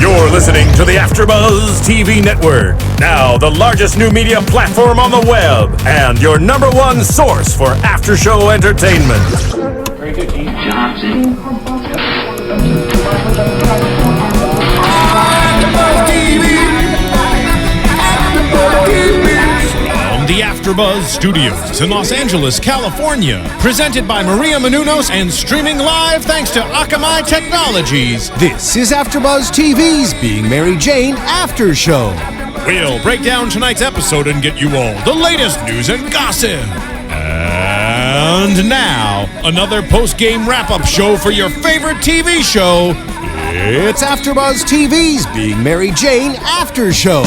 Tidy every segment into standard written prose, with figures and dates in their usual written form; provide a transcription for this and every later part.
You're listening to the AfterBuzz TV network, now the largest new media platform on the web, and your number one source for after-show entertainment. From the AfterBuzz Studios in Los Angeles, California, presented by Maria Menounos and streaming live thanks to Akamai Technologies. This is AfterBuzz TV's Being Mary Jane After Show. We'll break down tonight's episode and get you all the latest news and gossip. And now, another post-game wrap-up show for your favorite TV show. It's AfterBuzz TV's Being Mary Jane After Show.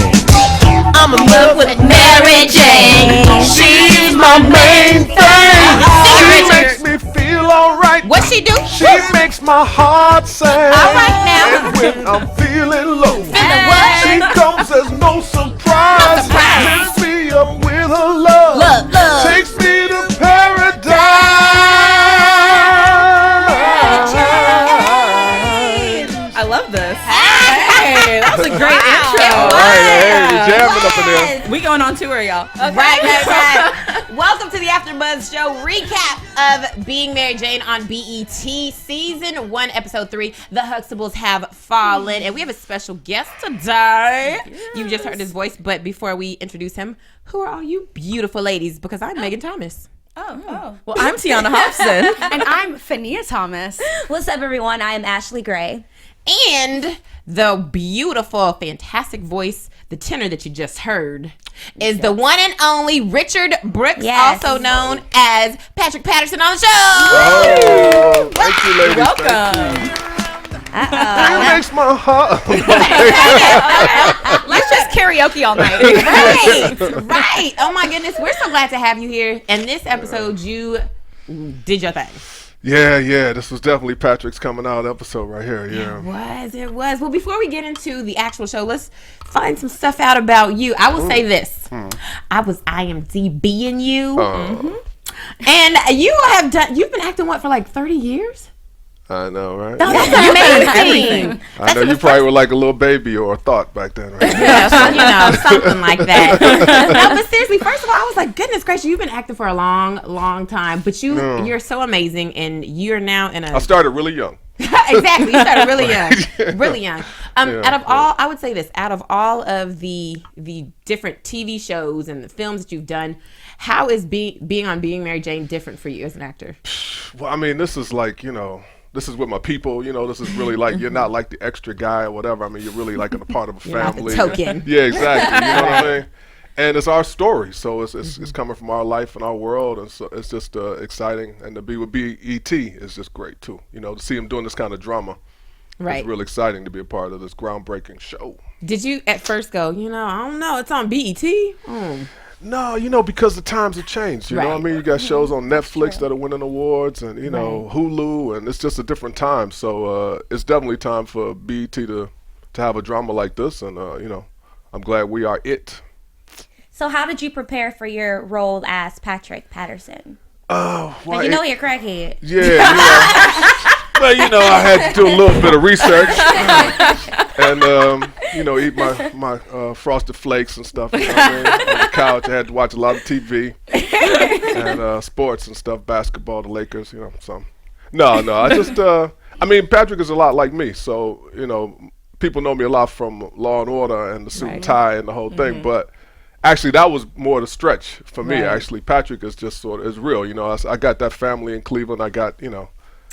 I'm in love with Mary Jane. She's my main thing. She makes me feel alright. What she do? She makes my heart sing. Alright now. And when I'm feeling low, Feeling what? she comes as no surprise. Lifts me up with her love. Love. Takes me to paradise. I love this. Hey, that was a great intro. All right, hey, jamming up in there. We going on tour, y'all. Okay. Right. Welcome to the AfterBuzz Show recap of Being Mary Jane on BET Season 1, Episode 3, The Huxtables Have Fallen. And we have a special guest today. Yes. You just heard his voice, but before we introduce him, who are all you beautiful ladies? Because I'm Megan Thomas. Oh. Well, I'm Tiona Hobson. And I'm Fahnia Thomas. What's up, everyone? I am Ashley Gray. And the beautiful, fantastic voice, the tenor that you just heard, is the one and only Richard Brooks, also known as Patrick Patterson on the show. Oh, thank you, ladies. Welcome. It makes my heart. Let's just karaoke all night. Right. Oh my goodness, we're so glad to have you here. And this episode, you did your thing. Yeah. This was definitely Patrick's coming out episode right here. Yeah. It was. Well, before we get into the actual show, let's find some stuff out about you. I will say this. I was IMDb'ing you. And you've been acting, what, for like 30 years? I know, right? That's amazing. I know you probably were like a little baby or a thought back then, right? Yeah, so, something like that. No, but seriously, first of all, I was like, goodness gracious, you've been acting for a long time. But you're so amazing, and you're now in a... I started really young. Exactly, you started really young. Really young. Out of all, I would say this, out of all of the different TV shows and the films that you've done, how is being on Being Mary Jane different for you as an actor? Well, I mean, this is like, this is with my people, this is really like, you're not like the extra guy or whatever. I mean, you're really like a part of a family. Not the token. Yeah, exactly. You know what I mean? And it's our story. So it's coming from our life and our world. And so it's just exciting. And to be with BET is just great too. To see him doing this kind of drama. Right. It's really exciting to be a part of this groundbreaking show. Did you at first go, I don't know, it's on BET? No, because the times have changed. You know what I mean? You got shows on Netflix that are winning awards and, Hulu, and it's just a different time. So it's definitely time for BET to have a drama like this. And, I'm glad we are it. So how did you prepare for your role as Patrick Patterson? Well, you know you're a crackhead. Yeah. Well, I had to do a little bit of research and, eat my Frosted Flakes and stuff. On the couch, I had to watch a lot of TV and sports and stuff, basketball, the Lakers, so. No, I just, Patrick is a lot like me. So, people know me a lot from Law and Order and the suit and tie and the whole thing. But actually, that was more the stretch for me, actually. Patrick is just is real. I got that family in Cleveland. I got,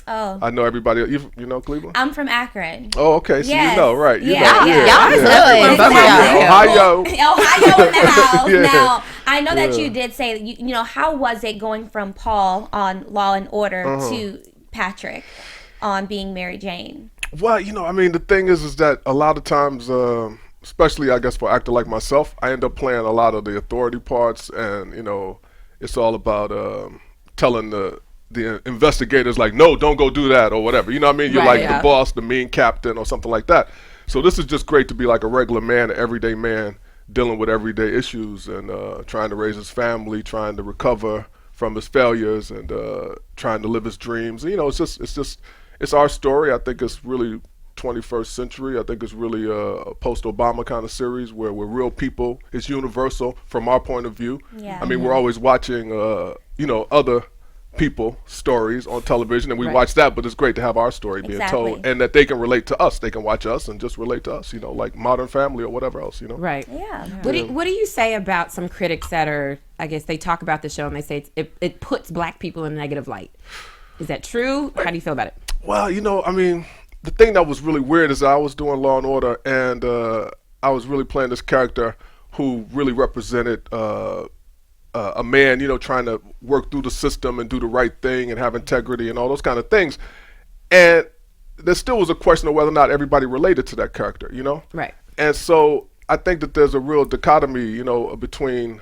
I know everybody. You know Cleveland? I'm from Akron. Oh, okay. So you know, right? Y'all Ohio. Ohio in the house. Now, I know that you did say, how was it going from Paul on Law and Order to Patrick on Being Mary Jane? Well, the thing is that a lot of times, especially I guess for an actor like myself, I end up playing a lot of the authority parts, and it's all about telling the investigators, like, no, don't go do that or whatever. You know what I mean? You're the boss, the mean captain or something like that. So this is just great to be like a regular man, an everyday man dealing with everyday issues and trying to raise his family, trying to recover from his failures and trying to live his dreams. It's our story. I think it's really 21st century. I think it's really a post-Obama kind of series where we're real people. It's universal from our point of view. Yeah. I mean, we're always watching, other people stories on television, and we watch that, but it's great to have our story being told, and that they can relate to us. They can watch us and just relate to us, like Modern Family or whatever else, Right. Yeah. What do you say about some critics that are, I guess they talk about the show and they say it puts black people in a negative light? Is that true? How do you feel about it? Well, I mean, the thing that was really weird is I was doing Law and Order, and I was really playing this character who really represented a man, trying to work through the system and do the right thing and have integrity and all those kind of things. And there still was a question of whether or not everybody related to that character, Right. And so I think that there's a real dichotomy, between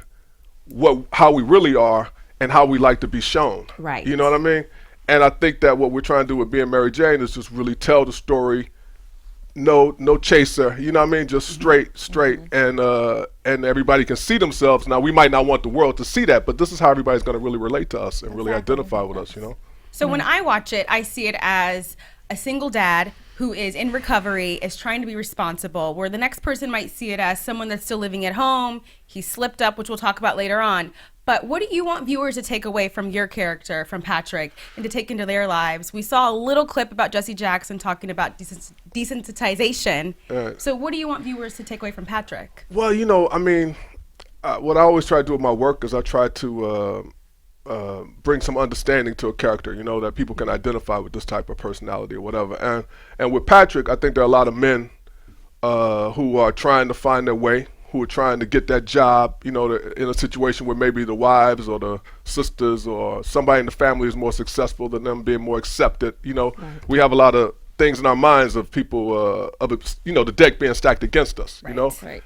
how we really are and how we like to be shown. Right. You know what I mean? And I think that what we're trying to do with Being Mary Jane is just really tell the story. No chaser, you know what I mean? Just straight, and everybody can see themselves. Now, we might not want the world to see that, but this is how everybody's going to really relate to us and really identify with us, So when I watch it, I see it as a single dad who is in recovery, is trying to be responsible, where the next person might see it as someone that's still living at home. He slipped up, which we'll talk about later on. But what do you want viewers to take away from your character, from Patrick, and to take into their lives? We saw a little clip about Jesse Jackson talking about desensitization. So what do you want viewers to take away from Patrick? Well, I mean, what I always try to do with my work is I try to bring some understanding to a character, that people can identify with this type of personality or whatever. And with Patrick, I think there are a lot of men who are trying to find their way, who are trying to get that job, in a situation where maybe the wives or the sisters or somebody in the family is more successful than them, being more accepted. We have a lot of things in our minds of people, the deck being stacked against us,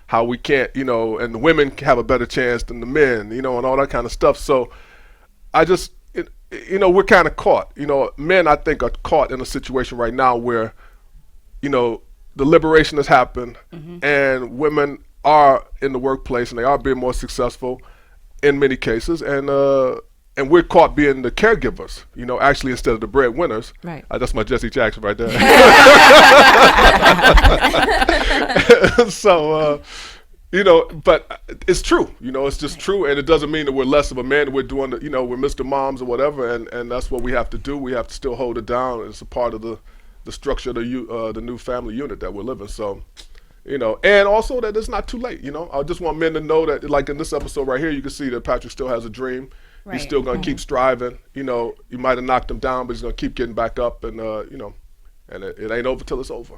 how we can't, and the women have a better chance than the men, and all that kind of stuff. So I just, we're kind of caught. Men, I think, are caught in a situation right now where, the liberation has happened, and women are in the workplace and they are being more successful in many cases, and we're caught being the caregivers, actually, instead of the breadwinners. Right. That's my Jesse Jackson right there. So, but it's true, it's just true, and it doesn't mean that we're less of a man. We're doing, we're Mr. Moms or whatever, and that's what we have to do. We have to still hold it down. It's a part of the structure of the new family unit that we're living. So, and also that it's not too late. I just want men to know that, like in this episode right here, you can see that Patrick still has a dream. Right. He's still going to keep striving. You might have knocked him down, but he's going to keep getting back up, and and it ain't over till it's over.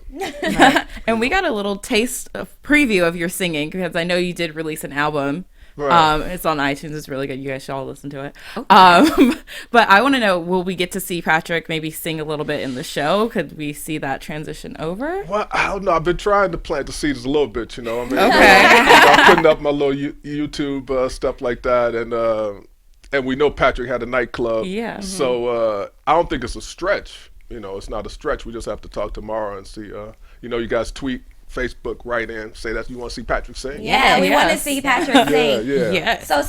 And we got a little taste of preview of your singing, because I know you did release an album. Right. It's on iTunes. It's really good. You guys should all listen to it. Okay. But I want to know, will we get to see Patrick maybe sing a little bit in the show? Could we see that transition over? Well, I don't know. I've been trying to plant the seeds a little bit, I mean. Okay. I'm putting up my little YouTube stuff like that, and we know Patrick had a nightclub. Yeah. So I don't think it's a stretch. It's not a stretch. We just have to talk tomorrow and see. You guys tweet, Facebook, write in, say that you want to see Patrick sing. Yeah, we want to see Patrick sing. Yeah. Yes. So,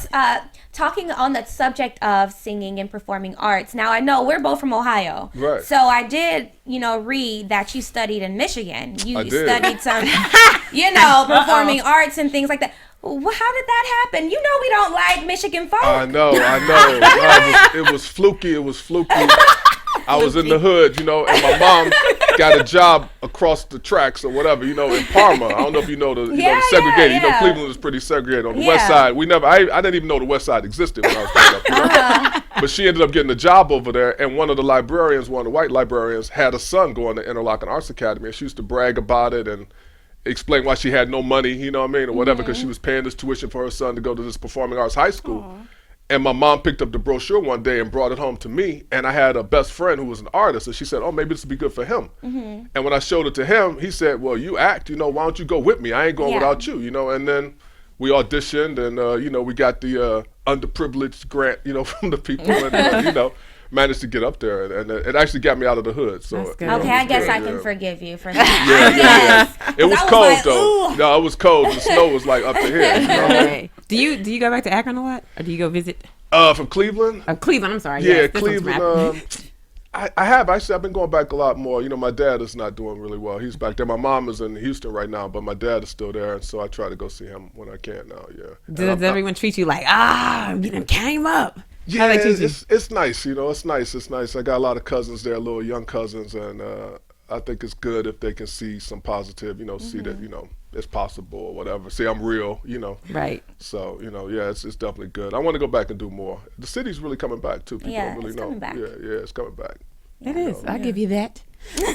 talking on the subject of singing and performing arts, now I know we're both from Ohio. Right. So I did, read that you studied in Michigan. You I did. studied some, performing arts and things like that. Well, how did that happen? We don't like Michigan folk. I know. It was fluky. I was in the hood, and my mom got a job across the tracks or whatever, in Parma. I don't know if you know the segregated. Yeah. Cleveland is pretty segregated. On the west side, I didn't even know the west side existed when I was growing up. But she ended up getting a job over there, and one of the white librarians, had a son going to Interlochen Arts Academy, and she used to brag about it and explain why she had no money, or whatever, because she was paying this tuition for her son to go to this performing arts high school. Aww. And my mom picked up the brochure one day and brought it home to me. And I had a best friend who was an artist. And she said, oh, maybe this would be good for him. Mm-hmm. And when I showed it to him, he said, well, you act, why don't you go with me? I ain't going without you, And then we auditioned and, we got the underprivileged grant, from the people. And, managed to get up there. And it actually got me out of the hood. So okay, I guess I can forgive you for that. Yeah. It was cold, though. No, it was cold. The snow was like up to here. Do you go back to Akron a lot, or do you go visit? From Cleveland? Cleveland, I'm sorry. Yeah, yes, Cleveland. I have actually. I've been going back a lot more. You know, my dad is not doing really well. He's back there. My mom is in Houston right now, but my dad is still there, and so I try to go see him when I can now. Yeah. Does everyone treat you like you came up? Yeah, it's nice. You know, it's nice. It's nice. I got a lot of cousins there, little young cousins, and I think it's good if they can see some positive. You know, see that it's possible or whatever. See, I'm real. You know. Right. So yeah, it's definitely good. I want to go back and do more. The city's really coming back too. People don't really know. Coming back. Yeah, it's coming back. It is. I'll give you that. So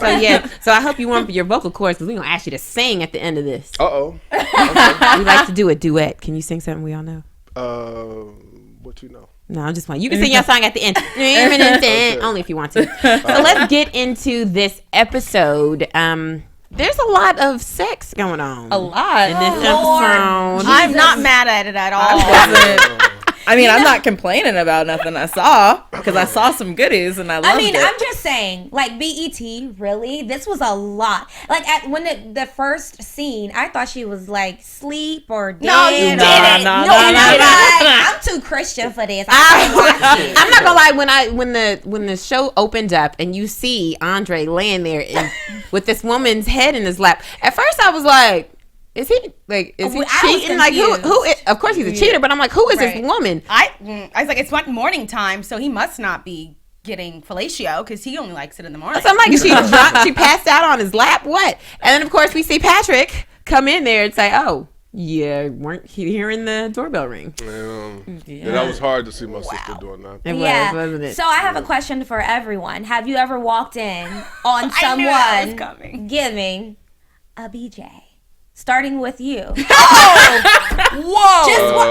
so I hope you warm up your vocal cords because we're gonna ask you to sing at the end of this. Okay. We like to do a duet. Can you sing something we all know? What you know? No, I'm just playing. You can sing your song at the end. Okay. Only if you want to. So let's get into this episode. There's a lot of sex going on. A lot in this episode. I'm not mad at it at all. I mean, I'm not complaining about nothing I saw because I saw some goodies and I loved it. I'm just saying, like, BET, really? This was a lot. Like, when the first scene, I thought she was, like, sleep or dead. No, you didn't. I'm too Christian for this. I'm not gonna lie, when the show opened up and you see Andre laying there with this woman's head in his lap, at first I was like, is he cheating? Like who is, of course he's a cheater, but I'm like, who is this woman? I was like, it's morning time, so he must not be getting fellatio because he only likes it in the morning. So I'm like, she passed out on his lap, what? And then of course we see Patrick come in there and say, oh yeah, weren't he hearing the doorbell ring? Yeah, that was hard to see my sister doing that. It was, wasn't it? So I have a question for everyone. Have you ever walked in on someone giving a BJ? Starting with you. Whoa!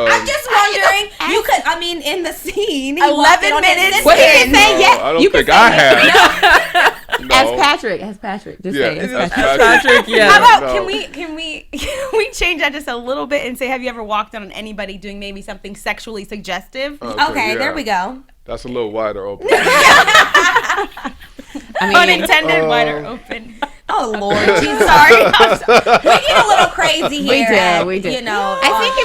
I'm just wondering. You could, in the scene, 11 minutes. What did you say? I don't think I have. No. As Patrick. Just say as Patrick. Yeah. How about can we change that just a little bit and say, have you ever walked on anybody doing maybe something sexually suggestive? Okay, there we go. That's a little wider open. Unintended, wider open. Oh Lord, sorry. We get a little crazy here. We do. You know, I think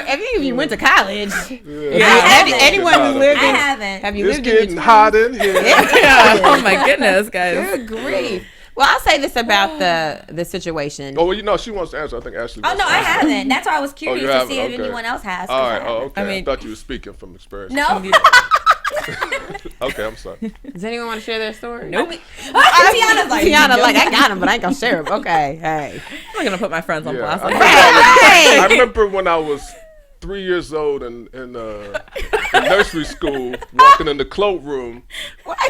if you went to college, anyone who lived in, I haven't. Have you It's lived in getting hot in here. Oh my goodness, guys. Good grief. Well, I'll say this about the situation. Oh, well, she wants to answer. I think Ashley. Oh no, I haven't. That's why I was curious to see if Okay. anyone else has. All right. Oh, okay. I mean, I thought you were speaking from experience. No. Okay, I'm sorry. Does anyone want to share their story? Nope. Tiana's like, Tiana, I got him, but I ain't gonna share him. Okay, hey. I'm not gonna put my friends on blast. I remember when I was 3 years old in nursery school, walking in the cloakroom,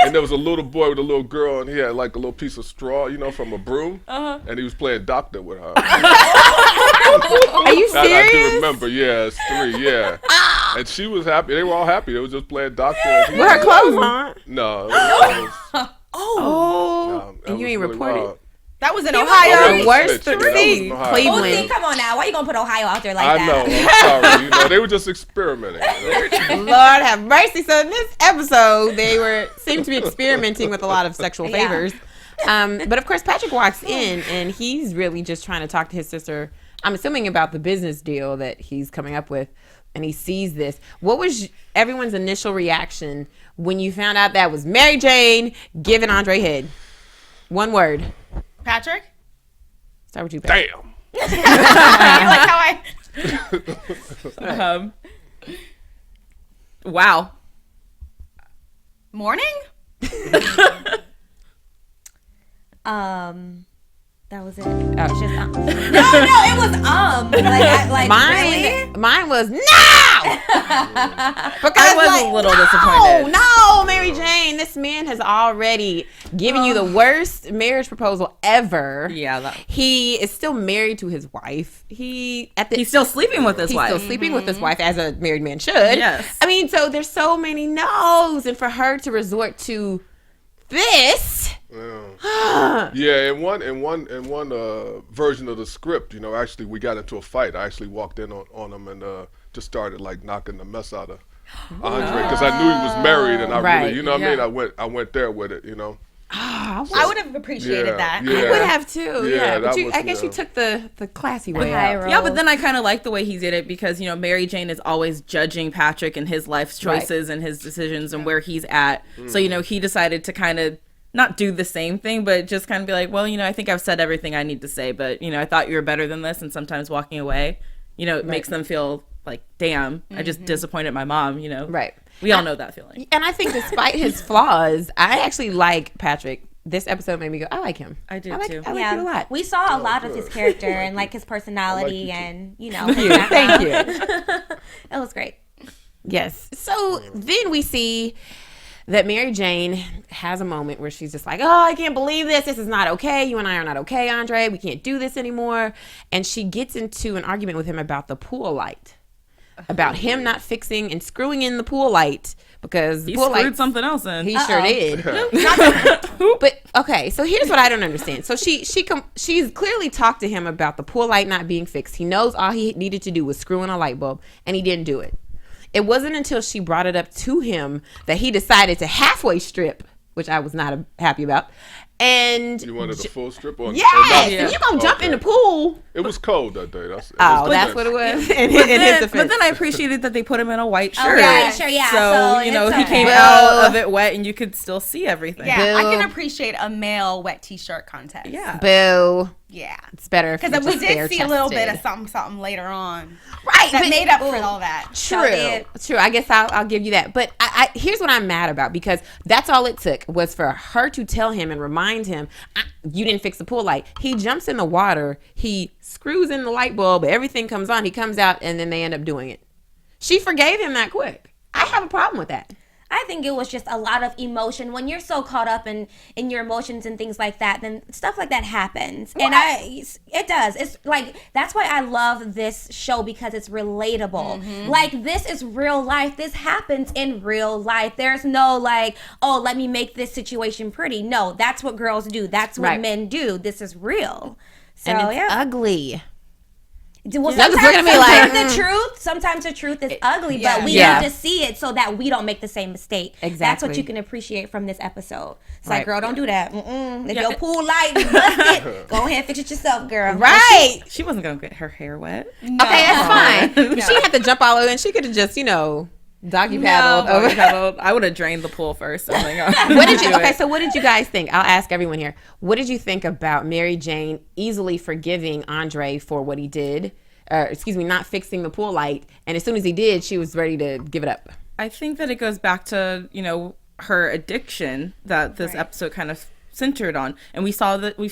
and there was a little boy with a little girl, and he had like a little piece of straw, from a broom, and he was playing doctor with her. Are you serious? I do remember, it's 3, yeah. And she was happy. They were all happy. They were just playing doctor. With her clothes on? No. And you ain't really reported? wild. That was in Ohio. The worst three. Cleveland. Come on now. Why you gonna put Ohio out there like I that? know. I'm sorry. They were just experimenting. Lord have mercy. So in this episode, they seemed to be experimenting with a lot of sexual favors. But of course, Patrick walks in and he's really just trying to talk to his sister, I'm assuming about the business deal that he's coming up with. And he sees this. What was everyone's initial reaction when you found out that was Mary Jane giving Andre head? One word. Patrick? Start with you, Patrick. Damn. You like how Wow. Morning? That was it. It's just no, it was Mine was no. Because I was a little disappointed. No, Mary Jane, this man has already given you the worst marriage proposal ever. Yeah, he is still married to his wife. He's still sleeping with his wife. He's still sleeping with his wife, as a married man should. Yes. I mean, so there's so many no's, and for her to resort to this. Yeah, in one version of the script, actually we got into a fight. I actually walked in on him and just started like knocking the mess out of Andre because I knew he was married and I really, I mean, I went there with it, I would have appreciated that. I would have too. Yeah, but I guess you took the classy way out. Yeah, but then I kind of like the way he did it because Mary Jane is always judging Patrick and his life's choices and his decisions and where he's at. So he decided to kind of not do the same thing, but just kind of be like, well, I think I've said everything I need to say, but, I thought you were better than this. And sometimes walking away, it makes them feel like, damn, I just disappointed my mom, Right. We all know that feeling. And I think despite his flaws, I actually like Patrick. This episode made me go, I like him. I do, too. I like Yeah, you a lot. we saw a lot of his character and like his personality and his Thank you. It was great. Yes. So then we see that Mary Jane has a moment where she's just like, oh, I can't believe this. This is not okay. You and I are not okay, Andre. We can't do this anymore. And she gets into an argument with him about the pool light. About him not fixing and screwing in the pool light because He pool screwed light, something else in. He sure did. But okay, so here's what I don't understand. So she's clearly talked to him about the pool light not being fixed. He knows all he needed to do was screw in a light bulb, and he didn't do it. It wasn't until she brought it up to him that he decided to halfway strip, which I was not happy about. And You wanted a full strip on? yes, and you gonna jump in the pool. It was cold that day. That's What it was. In his defense. But then I appreciated that they put him in a white shirt. yeah, sure, yeah. So, So he it's came okay. out of it wet and you could still see everything. Yeah, I Bill. can appreciate a male wet t-shirt contest. Yeah. Boo. Yeah. It's better if Because you're we just did see a little bit of bare-chested. something later on. Right, That but- made up for all that. True. I guess I'll give you that. But I here's what I'm mad about, because that's all it took was for her to tell him and remind him, you didn't fix the pool light. He jumps in the water, he screws in the light bulb, everything comes on, he comes out, and then they end up doing it. She forgave him that quick. I have a problem with that. I think it was just a lot of emotion. When you're so caught up in your emotions and things like that, then stuff like that happens. And it does. It's like, that's why I love this show, because it's relatable. Like, this is real life. This happens in real life. There's no like, oh, let me make this situation pretty. No, that's what girls do. That's what men do. This is real. So, And it's yeah. ugly. Well, Y'all just looking at me like, sometimes the truth is ugly, yeah. but we Yeah. need to see it so that we don't make the same mistake. That's Exactly. what you can appreciate from this episode. It's Right. like, girl, don't do that. If your pool light is busted, go ahead and fix it yourself, girl. right. She wasn't going to get her hair wet. Okay, that's fine. But she had to jump all over, and she could have just, doggy paddled over. I would have drained the pool first. What did you? Okay, so what did you guys think? I'll ask everyone here. What did you think about Mary Jane easily forgiving Andre for what he did? Not fixing the pool light, and as soon as he did, she was ready to give it up. I think that it goes back to, her addiction that this episode kind of centered on. And we've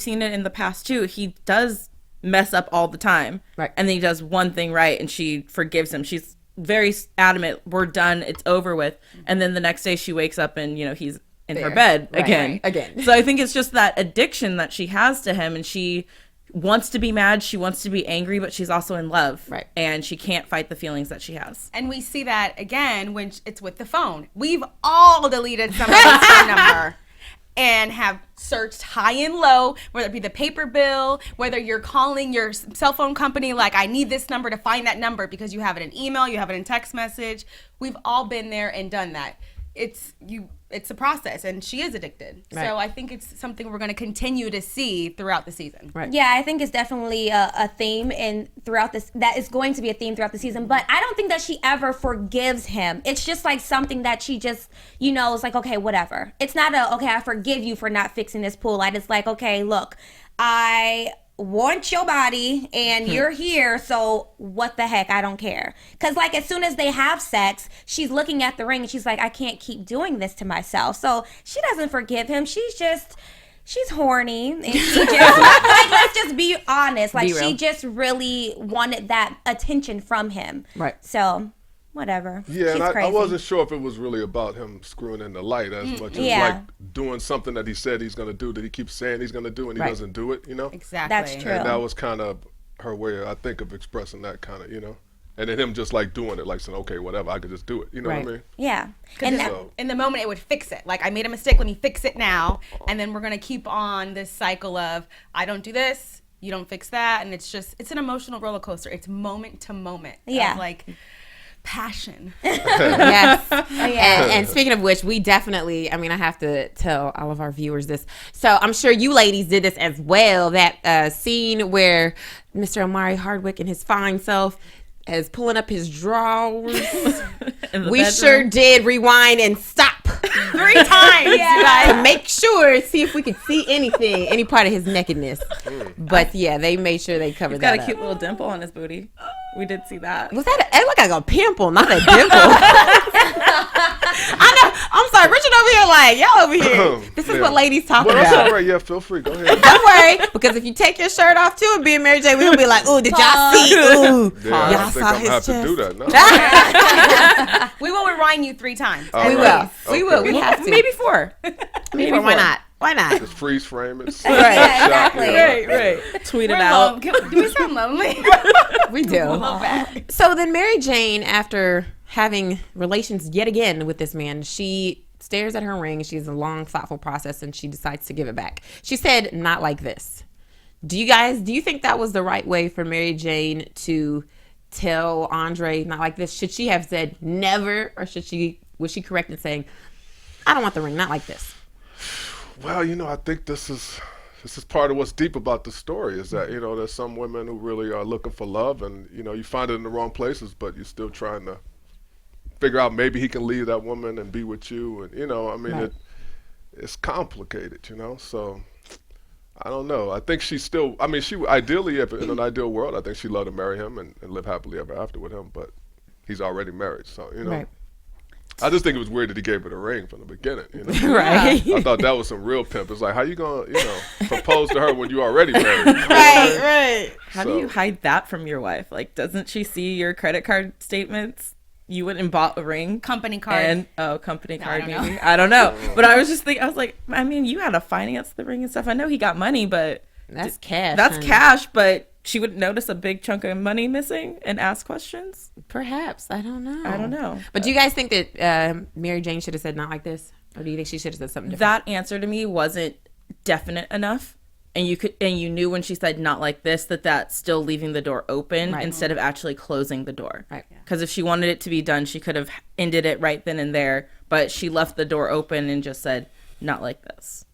seen it in the past too. He does mess up all the time. Right. And then he does one thing right and she forgives him. She's very adamant, we're done, it's over with. And then the next day she wakes up and, he's in her bed again. So I think it's just that addiction that she has to him, and she wants to be mad, she wants to be angry, but she's also in love. Right. And she can't fight the feelings that she has. And we see that again when it's with the phone. We've all deleted somebody's phone number and have searched high and low, whether it be the paper bill, whether you're calling your cell phone company like, I need this number to find that number, because you have it in email, you have it in text message. We've all been there and done that. It's a process, and she is addicted. Right. So I think it's something we're going to continue to see throughout the season. Right. Yeah, I think it's definitely a theme that is going to be a theme throughout the season. But I don't think that she ever forgives him. It's just like something that she just, is like, okay, whatever. It's not okay, I forgive you for not fixing this pool light. It's like, okay, look, I want your body and you're here, so what the heck, I don't care. Because like, as soon as they have sex, she's looking at the ring and she's like, I can't keep doing this to myself. So she doesn't forgive him. She's horny, and she just like, let's just be honest, like, Be real. she just really wanted that attention from him. Right. So whatever. Yeah, She's and I crazy. wasn't sure if it was really about him screwing in the light as much as Yeah. like doing something that he said he's going to do, that he keeps saying he's going to do, and he Right. doesn't do it, Exactly. That's true. And that was kind of her way, I think, of expressing that kind of, And then him just like doing it, like saying, okay, whatever, I could just do it. You know Right. what I mean? Yeah. And that, So- In the moment, it would fix it. Like, I made a mistake, let me fix it now. And then we're going to keep on this cycle of, I don't do this, you don't fix that. And it's an emotional roller coaster. It's moment to moment. Yeah. Of like passion. Yes. yeah. And speaking of which, we definitely, I have to tell all of our viewers this. So I'm sure you ladies did this as well. That scene where Mr. Omari Hardwick and his fine self as pulling up his drawers. We bedroom. sure did rewind and stop 3 times, you guys, to make sure, see if we could see anything, any part of his nakedness. But yeah, they made sure they covered that. He's got a up. cute little dimple on his booty. We did see that. Was that? It looked like a pimple, not a dimple. I know. I'm sorry, Richard over here, like y'all over here. This is what ladies talk Well, about. that's all right. Yeah, feel free. Go ahead. Don't worry, because if you take your shirt off too and being Mary J, we'll be like, ooh, did y'all see? Ooh, Yeah, I y'all don't think saw I'm his gonna have chest. to do that. No. We will rewind you 3 times. We will. We will. Okay. We have to. Maybe 4. Maybe why not? Why not? Just freeze frame it. Yeah, exactly. Right. Tweet it We're out. do we sound lonely? We do. So then Mary Jane, after having relations yet again with this man, she stares at her ring. She has a long, thoughtful process, and she decides to give it back. She said, not like this. Do you think that was the right way for Mary Jane to tell Andre not like this? Should she have said never, or was she correct in saying, I don't want the ring, not like this? Well, I think this is part of what's deep about the story is that, there's some women who really are looking for love and, you find it in the wrong places, but you're still trying to figure out maybe he can leave that woman and be with you. And, Right. it's complicated, so I don't know. I think she ideally, if in an ideal world, I think she'd love to marry him and live happily ever after with him, but he's already married. So, Right. I just think it was weird that he gave her the ring from the beginning. Right. I thought that was some real pimp. It's like, how you gonna, propose to her when you already married? Right. How do you hide that from your wife? Like, doesn't she see your credit card statements? You went and bought a ring. Company card. And company card I don't maybe. I don't know. But I was just thinking, I was like, you had to finance the ring and stuff. I know he got money, but That's cash. that's honey. cash. But she would notice a big chunk of money missing and ask questions. Perhaps. I don't know. But do you guys think that Mary Jane should have said not like this? Or do you think she should have said something different? That answer to me wasn't definite enough. And you knew when she said not like this that's still leaving the door open instead of actually closing the door. Right. Because if she wanted it to be done, she could have ended it right then and there. But she left the door open and just said not like this.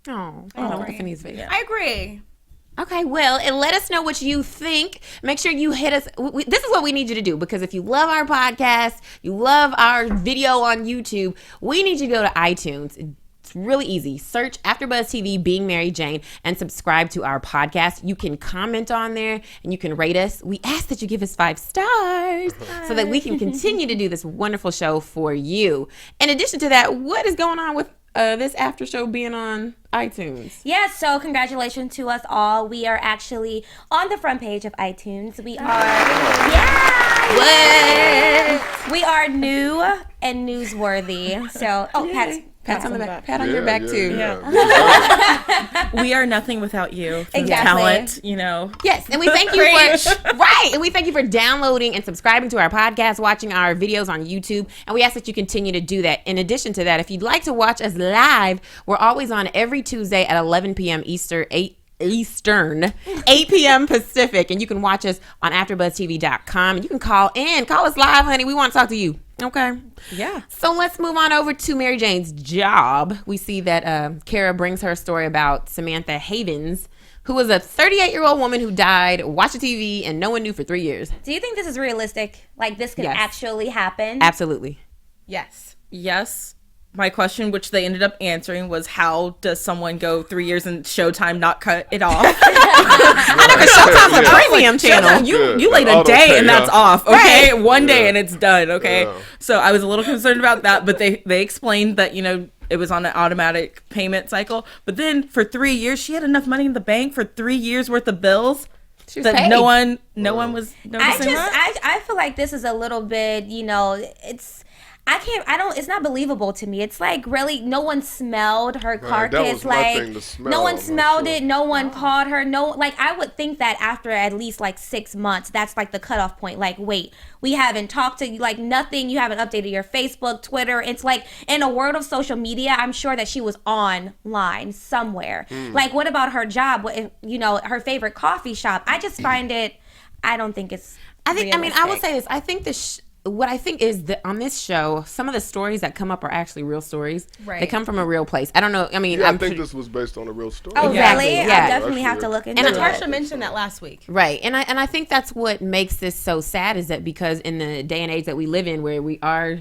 Oh, I know Tiffany's video. I agree. Okay, well, and let us know what you think. Make sure you hit us. This is what we need you to do, because if you love our podcast, you love our video on YouTube, we need you to go to iTunes. It's really easy. Search AfterBuzz TV Being Mary Jane and subscribe to our podcast. You can comment on there and you can rate us. We ask that you give us 5 stars so that we can continue to do this wonderful show for you. In addition to that, what is going on with this after show being on iTunes? Yeah, so congratulations to us all. We are actually on the front page of iTunes. We are, What? we are new and newsworthy. So, Pat on the back. Pat on your back too. We are nothing without you. Exactly. Talent, Yes, and we thank you for and we thank you for downloading and subscribing to our podcast, watching our videos on YouTube, and we ask that you continue to do that. In addition to that, if you'd like to watch us live, we're always on every Tuesday at 11 p.m. Eastern, 8 p.m. Pacific, and you can watch us on AfterBuzzTV.com. And you can call us live, honey. We want to talk to you. Okay. Yeah. So let's move on over to Mary Jane's job. We see that Kara brings her story about Samantha Havens, who was a 38-year-old woman who died watching TV and no one knew for 3 years. do you think this is realistic? Like, this could Yes. actually happen? Absolutely. Yes. Yes. My question, which they ended up answering, was how does someone go 3 years and Showtime not cut it off? I know, because Showtime's a premium channel. Showtime, you laid a Auto day pay, and that's yeah. off. Okay, Right. one day and it's done. Okay, Yeah. so I was a little concerned about that, but they explained that it was on an automatic payment cycle. But then for 3 years, she had enough money in the bank for 3 years worth of bills She was that paid. no one was noticing. I feel like this is a little bit, it's not believable to me. It's like, really, no one smelled her carcass. that was my Like, thing to smell, no one I'm smelled sure. it. No one called her. I would think that after at least 6 months, that's like the cutoff point. Like, wait, we haven't talked to you, nothing. You haven't updated your Facebook, Twitter. It's like, in a world of social media, I'm sure that she was online somewhere. What about her job? What if, her favorite coffee shop? I just find it, I don't think it's I will realistic. say this. I think what I think is that on this show, some of the stories that come up are actually real stories. Right. They come from a real place. I don't know. I mean, I think this was based on a real story. Oh, Exactly. really? Yeah. I definitely have to look into And it. Natasha mentioned that last week. Right. And I think that's what makes this so sad, is that because in the day and age that we live in, where we are,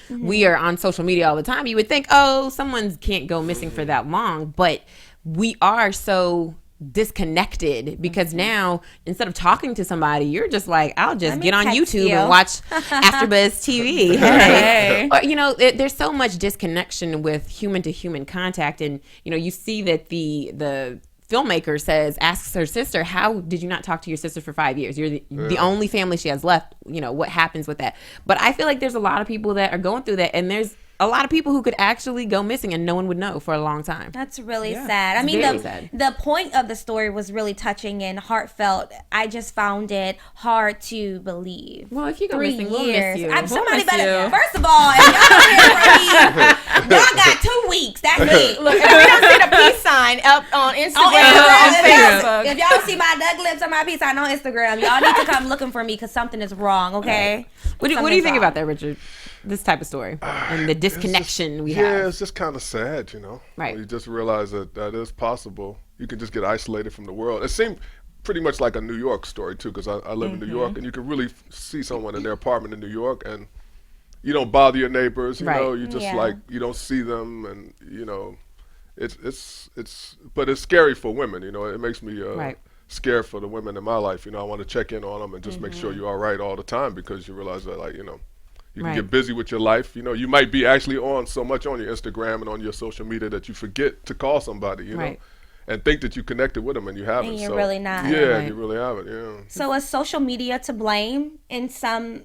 we are on social media all the time, you would think, oh, someone can't go missing for that long. But we are so disconnected because now instead of talking to somebody, you're just like, I'll just get on YouTube and watch AfterBuzz TV. Hey. Or, there's so much disconnection with human to human contact, and you see that the filmmaker asks her sister, how did you not talk to your sister for 5 years? You're the only family she has left. What happens with that? But I feel like there's a lot of people that are going through that, and there's a lot of people who could actually go missing and no one would know for a long time. That's really sad. I mean, the point of the story was really touching and heartfelt. I just found it hard to believe. Well, if you go 3 missing, we'll years. miss you. Somebody better. First of all, if y'all don't hear from me, y'all got 2 weeks. That's it. Look, if we don't see the peace sign up on Instagram or on Facebook. If y'all see my duck lips or my peace sign on Instagram, y'all need to come looking for me because something is wrong, okay? What do you think about that, Richard? This type of story and the disconnection we have. Yeah, it's just kind of sad, Right. You just realize that is possible. You can just get isolated from the world. It seemed pretty much like a New York story too, because I live in New York, and you can really see someone in their apartment in New York, and you don't bother your neighbors. You know, you just like, you don't see them, and but it's scary for women. It makes me scared for the women in my life. I want to check in on them and just make sure you're all right all the time, because you realize that you can get busy with your life. You might be actually on so much on your Instagram and on your social media that you forget to call somebody, know, and think that you connected with them and you haven't. And you're really not. Yeah, you really haven't, yeah. So is social media to blame in some,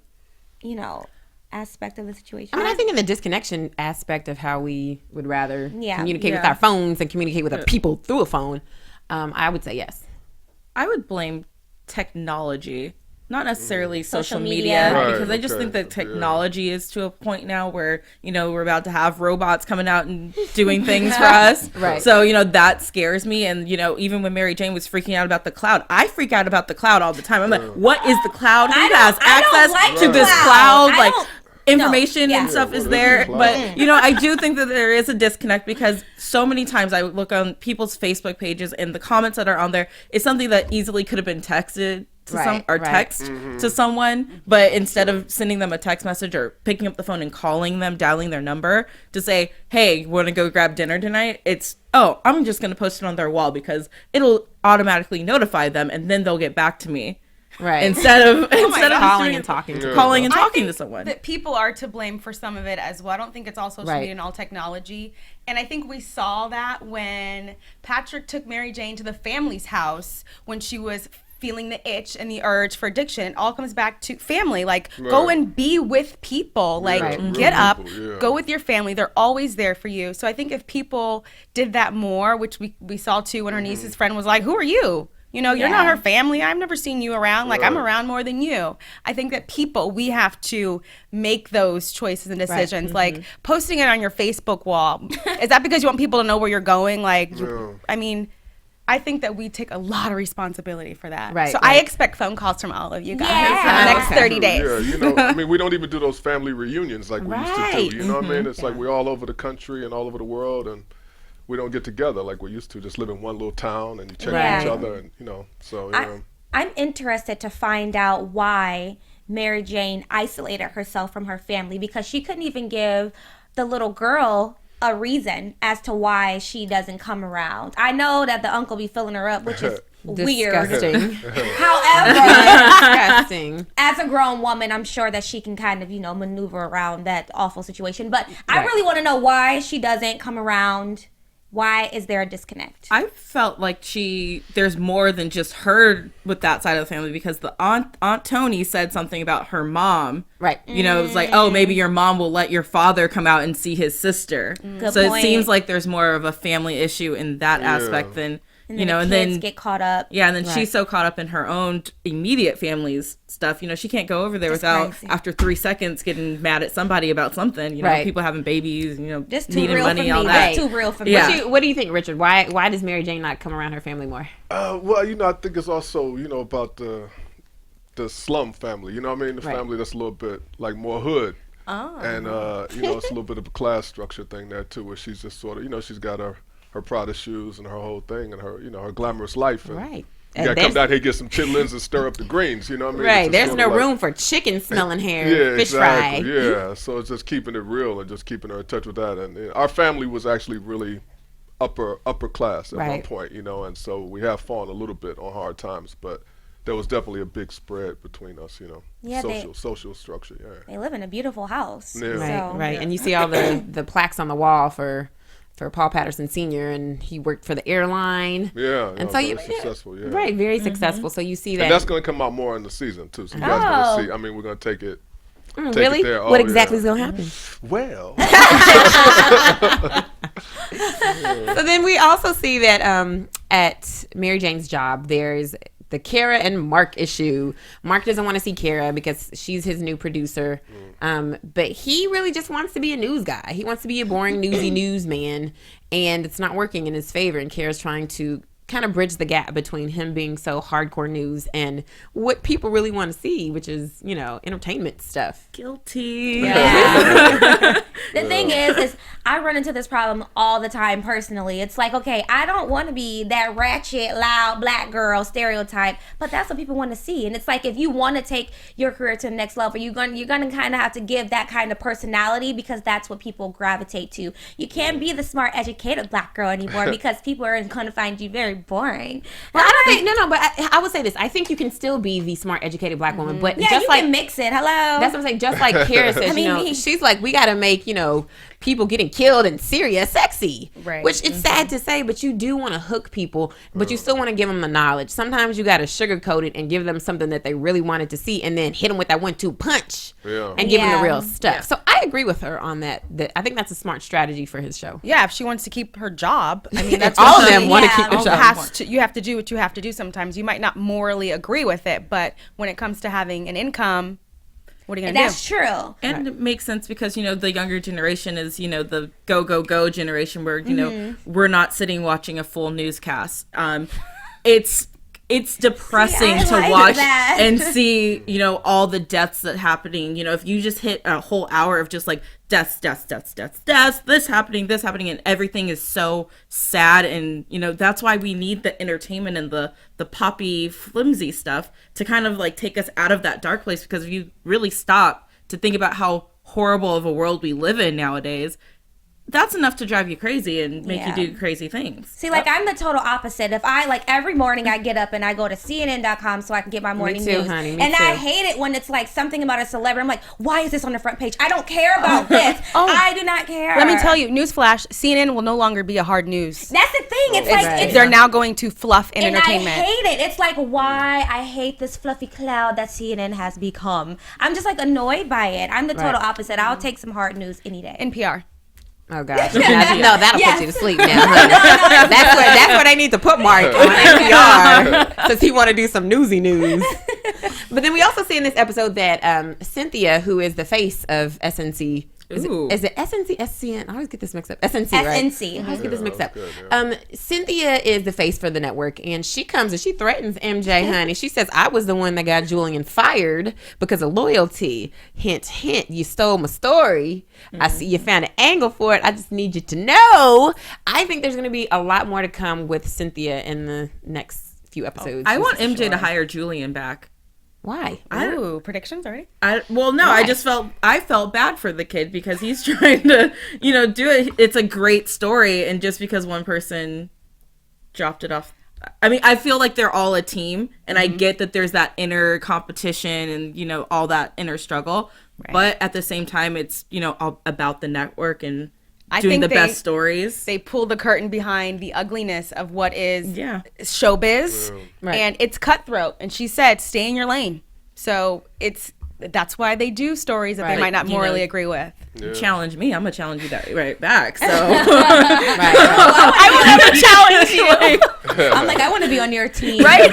aspect of the situation? I mean, I think in the disconnection aspect of how we would rather communicate with our Yeah. phones and communicate with our people through a phone, I would say yes. I would blame technology, not necessarily social media. media, Right, because I just think that technology is to a point now where, we're about to have robots coming out and doing things for us. Right. So, that scares me. And, even when Mary Jane was freaking out about the cloud, I freak out about the cloud all the time. I'm like, what is the cloud? Who has access to this cloud? Like, information and stuff is there, but I do think that there is a disconnect, because so many times I look on people's Facebook pages and the comments that are on there is something that easily could have been texted to text to someone, but instead of sending them a text message or picking up the phone and calling them, dialing their number to say, hey, want to go grab dinner tonight, it's, oh, I'm just going to post it on their wall because it'll automatically notify them and then they'll get back to me. Right. Instead of calling and talking to someone. That people are to blame for some of it as well. I don't think it's all social media and all technology. And I think we saw that when Patrick took Mary Jane to the family's house when she was feeling the itch and the urge for addiction. It all comes back to family. Like, go and be with people. Like, get up, go with your family. They're always there for you. So I think if people did that more, which we saw too when her niece's friend was like, who are you? You're not her family. I've never seen you around. Like, I'm around more than you. I think that we have to make those choices and decisions. Like, posting it on your Facebook wall. Is that because you want people to know where you're going? Like, I think that we take a lot of responsibility for that. Right. So I expect phone calls from all of you guys in the next 30 days. Yeah, we don't even do those family reunions like we used to do. You know what I mean? It's like we're all over the country and all over the world, and we don't get together like we used to. Just live in one little town and you check on each other, and so. I'm interested to find out why Mary Jane isolated herself from her family, because she couldn't even give the little girl a reason as to why she doesn't come around. I know that the uncle be filling her up, which is weird. Disgusting. However, as a grown woman, I'm sure that she can kind of, maneuver around that awful situation. But I really want to know why she doesn't come around. Why is there a disconnect? I felt like there's more than just her with that side of the family, because the Aunt Tony said something about her mom. Right. It was like, oh, maybe your mom will let your father come out and see his sister. Good so point. It seems like there's more of a family issue in that aspect than, and then the kids get caught up. Yeah, and then she's so caught up in her own immediate family's stuff. She can't go over there without, after 3 seconds, getting mad at somebody about something. People having babies, just too needing real money, for all me. that. That's too real for me. Yeah. What do you think, Richard? Why does Mary Jane not come around her family more? Well, I think it's also, about the the slum family. You know what I mean? The family that's a little bit like more hood. Oh. And you know, it's a little bit of a class structure thing there too, where she's just sort of, you know, she's got her Prada shoes and her whole thing and her, you know, her glamorous life. And you gotta come down here, get some chitlins and stir up the greens. You know what I mean? Right. There's no room for chicken smelling hair, fish fry. Yeah. So it's just keeping it real and just keeping her in touch with that. And our family was actually really upper class at one point, you know, and so we have fallen a little bit on hard times, but there was definitely a big spread between us, you know. Yeah, social structure. Yeah. They live in a beautiful house. Yeah. Right. And you see all the plaques on the wall for Paul Patterson Sr. and he worked for the airline. Yeah. And so successful. Yeah. Right. Very successful. So you see that. And that's going to come out more in the season too. So you guys going to see. I mean, we're going to take it. Really? There. What exactly is going to happen? Well. So then we also see that at Mary Jane's job, there's the Kara and Mark issue. Mark doesn't want to see Kara because she's his new producer. But he really just wants to be a news guy. He wants to be a boring, newsy newsman. And it's not working in his favor. And Kara's trying to kind of bridge the gap between him being so hardcore news and what people really want to see, which is, you know, entertainment stuff. Guilty. Yeah. The thing is I run into this problem all the time personally. It's like, okay, I don't want to be that ratchet, loud black girl stereotype, but that's what people want to see. And it's like, if you want to take your career to the next level, you're going to kind of have to give that kind of personality because that's what people gravitate to. You can't be the smart, educated black girl anymore because people are going to find you very boring. Well, I don't think but I would say this. I think you can still be the smart, educated black woman, but yeah, just you like can mix it. Hello. That's what I'm saying. Just like Kara says, you know, she's like, we got to make, you know, people getting killed in Syria sexy, right? Which it's sad to say, but you do want to hook people, but you still want to give them the knowledge. Sometimes you got to sugarcoat it and give them something that they really wanted to see, and then hit them with that 1-2 punch and give them the real stuff. Yeah. So I agree with her on that. I think that's a smart strategy for his show. Yeah, if she wants to keep her job, I mean, that's all of them want to keep their job. You have to do what you have to do. Sometimes you might not morally agree with it, but when it comes to having an income, what are you going to do? That's true. And it makes sense because, you know, the younger generation is, you know, the go generation where, you know, we're not sitting watching a full newscast. It's depressing to watch and see, you know, all the deaths that happening. You know, if you just hit a whole hour of just like deaths, this happening, and everything is so sad. And, you know, that's why we need the entertainment and the poppy, flimsy stuff to kind of like take us out of that dark place. Because if you really stop to think about how horrible of a world we live in nowadays, that's enough to drive you crazy and make you do crazy things. See, like, I'm the total opposite. If I, like, every morning I get up and I go to CNN.com so I can get my morning news. Honey, and I hate it when it's, like, something about a celebrity. I'm like, why is this on the front page? I don't care about this. I do not care. Let me tell you, newsflash, CNN will no longer be a hard news. That's the thing. It's they're now going to fluff and entertainment. I hate it. It's like, why I hate this fluffy cloud that CNN has become. I'm just, like, annoyed by it. I'm the total opposite. I'll take some hard news any day. NPR. Oh gosh! No, that'll put you to sleep now. That's where they need to put Mark on NPR, since he want to do some newsy news. But then we also see in this episode that Cynthia, who is the face of SNC. Is it SNC? SCN? I always get this mixed up. SNC, right? SNC. I always get this mixed up. Cynthia is the face for the network, and she comes and she threatens MJ, honey. She says, I was the one that got Julian fired because of loyalty. Hint, hint, you stole my story. I see you found an angle for it. I just need you to know. I think there's going to be a lot more to come with Cynthia in the next few episodes. I want MJ to hire Julian back. Why? Predictions already? I just felt bad for the kid because he's trying to, you know, do it. It's a great story, and just because one person dropped it off. I mean, I feel like they're all a team, and I get that there's that inner competition and, you know, all that inner struggle. Right. But at the same time, it's, you know, all about the network and doing the best stories. They pull the curtain behind the ugliness of what is showbiz, and it's cutthroat. And she said, "Stay in your lane." So that's why they do stories that they might not morally agree with. Yeah. Challenge me, I'm gonna challenge you that right back. So I will never challenge you. I'm like, I want to be on your team, right?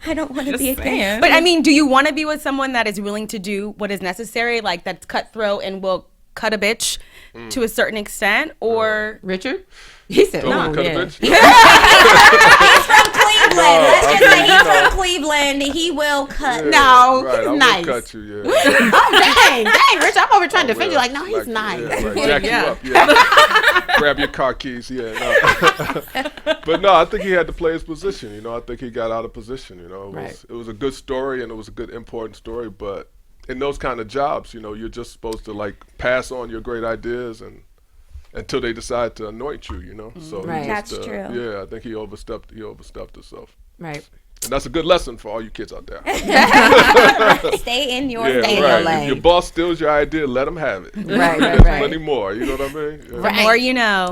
I don't want to be a fan. But I mean, do you want to be with someone that is willing to do what is necessary, like that's cutthroat and will cut a bitch to a certain extent, or Richard? He said no. Cut a bitch? He's from Cleveland. Let's just say he's from Cleveland. and he will cut. No, right, he's I nice. will cut you, yeah. Oh, dang, Rich, I'm over trying to defend you. will. Like, no, he's nice. Yeah, right. Jack you up, yeah. Grab your car keys, yeah. No. But no, I think he had to play his position. You know, I think he got out of position. You know, it was a good story and it was a good important story. But in those kind of jobs, you know, you're just supposed to like pass on your great ideas and until they decide to anoint you. You know, so Right. he just, That's true. Yeah, I think he overstepped himself. Right. And that's a good lesson for all you kids out there. Stay in your Yeah, Stay in right. your lane. If your boss steals your idea, let him have it. Right. There's plenty more. You know what I mean? Yeah. Right. The more you know.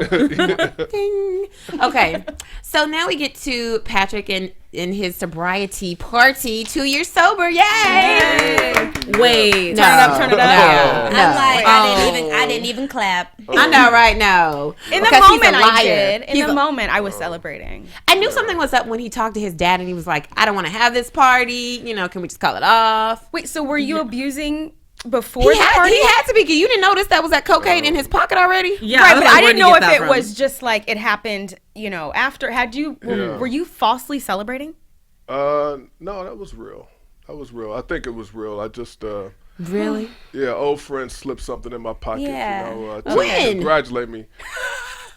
Ding. Okay, so now we get to Patrick and in his sobriety party. 2 years sober, yay! Wait. No, Turn it up. No. I'm like, Oh. I didn't even clap. I know, right now. In the Because he's a moment, I liar. did. In He's the a- moment, I was celebrating. I knew something was up when he talked to his dad and he was like, I don't want to have this party. You know, can we just call it off? Wait, so were you abusing before He the had, party? he had to be. You didn't notice that was that cocaine in his pocket already? Yeah, Right, was but like, I where'd didn't you know get if that it from? was just like it happened, you know, after. Were you falsely celebrating? No, that was real. I think it was real. I just, Really? yeah, old friend slipped something in my pocket. Yeah. You know, When? to congratulate me.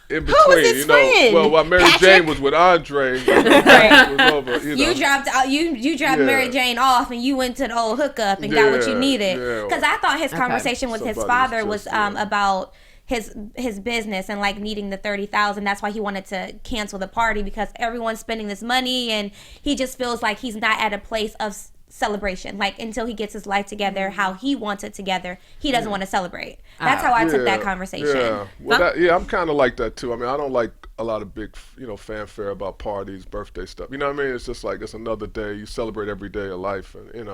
In between, was his you know, friend? well, while Mary Patrick? Jane was with Andre, it was over. You know. You dropped Yeah. Mary Jane off, and you went to the old hookup and got what you Yeah, needed. yeah. Because I thought his conversation with his Somebody was father was just, yeah. about his business and like needing the 30,000. That's why he wanted to cancel the party because everyone's spending this money, and he just feels like he's not at a place of celebration. Like until he gets his life together, how he wants it together, he doesn't want to celebrate. That's how I took that conversation. Yeah, well, I'm kind of like that too. I mean, I don't like a lot of big, fanfare about parties, birthday stuff. You know what I mean? It's just like it's another day. You celebrate every day of life, and